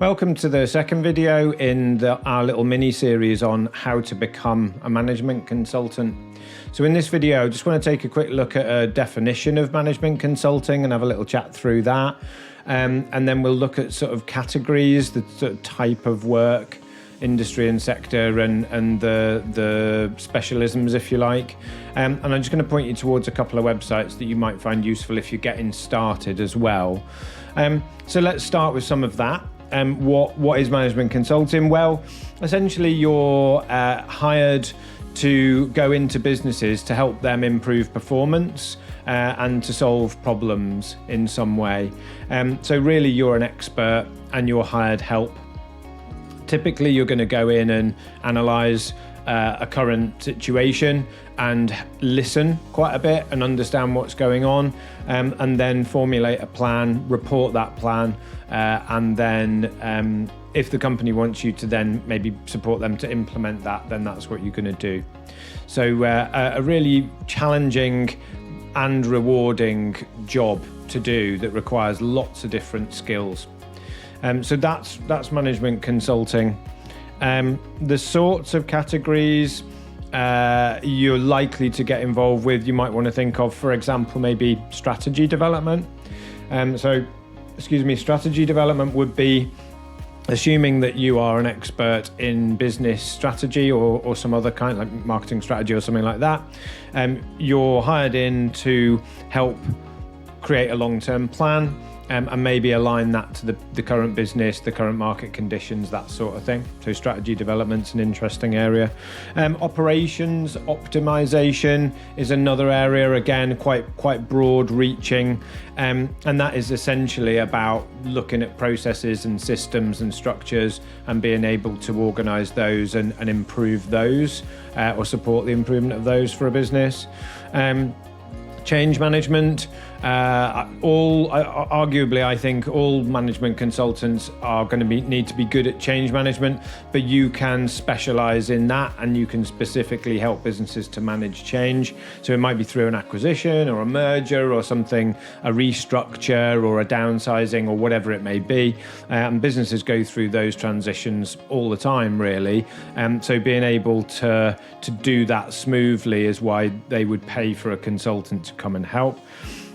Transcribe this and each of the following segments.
Welcome to the second video in our little mini-series on how to become a management consultant. So in this video, I just want to take a quick look at a definition of management consulting and have a little chat through that. And then we'll look at sort of categories, the sort of type of work, industry and sector, and the specialisms, if you like. And I'm just going to point you towards a couple of websites that you might find useful if you're getting started as well. So let's start with some of that. What is management consulting? Well, essentially you're hired to go into businesses to help them improve performance and to solve problems in some way. So really you're an expert and you're hired help. Typically you're going to go in and analyse a current situation and listen quite a bit and understand what's going on, and then formulate a plan, report that plan, and then if the company wants you to then maybe support them to implement that, then that's what you're going to do. So a really challenging and rewarding job to do that requires lots of different skills. So that's management consulting. The sorts of categories you're likely to get involved with, you might want to think of, for example, maybe strategy development. Strategy development would be assuming that you are an expert in business strategy or some other kind, like marketing strategy or something like that. You're hired in to help create a long-term plan, and maybe align that to the current business, the current market conditions, that sort of thing. So strategy development's an interesting area. Operations optimization is another area, again, quite broad reaching. And that is essentially about looking at processes and systems and structures and being able to organize those and improve those, or support the improvement of those for a business. Change management, arguably I think all management consultants are going to need to be good at change management, but you can specialize in that and you can specifically help businesses to manage change. So it might be through an acquisition or a merger or something, a restructure or a downsizing or whatever it may be. And businesses go through those transitions all the time, really. So being able to do that smoothly is why they would pay for a consultant to come and help.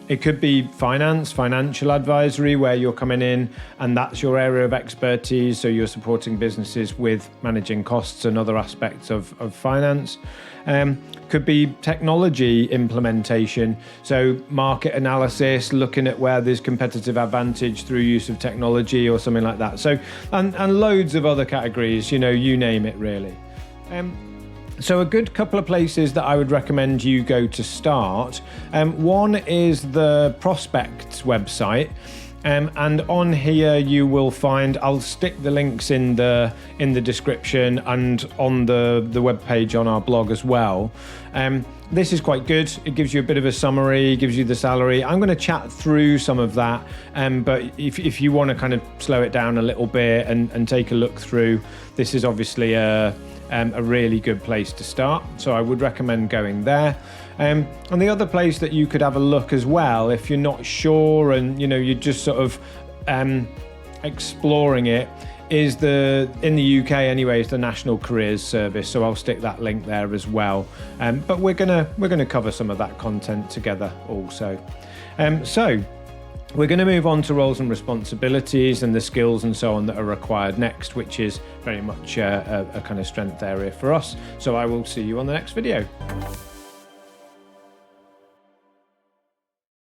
It could be financial advisory, where you're coming in and that's your area of expertise. So you're supporting businesses with managing costs and other aspects of finance. Could be technology implementation. So market analysis, looking at where there's competitive advantage through use of technology or something like that. So, and loads of other categories, you name it really. So a good couple of places that I would recommend you go to start. One is the Prospects website. And on here you will find, I'll stick the links in the description and on the webpage on our blog as well. This is quite good. It gives you a bit of a summary, gives you the salary. I'm going to chat through some of that, but if you want to kind of slow it down a little bit and take a look through, this is obviously a really good place to start. So I would recommend going there. And the other place that you could have a look as well, if you're not sure and you're just sort of exploring it, is in the UK anyway, is the National Careers Service. So I'll stick that link there as well. But we're gonna cover some of that content together also. So we're going to move on to roles and responsibilities and the skills and so on that are required next, which is very much a kind of strength area for us. So I will see you on the next video.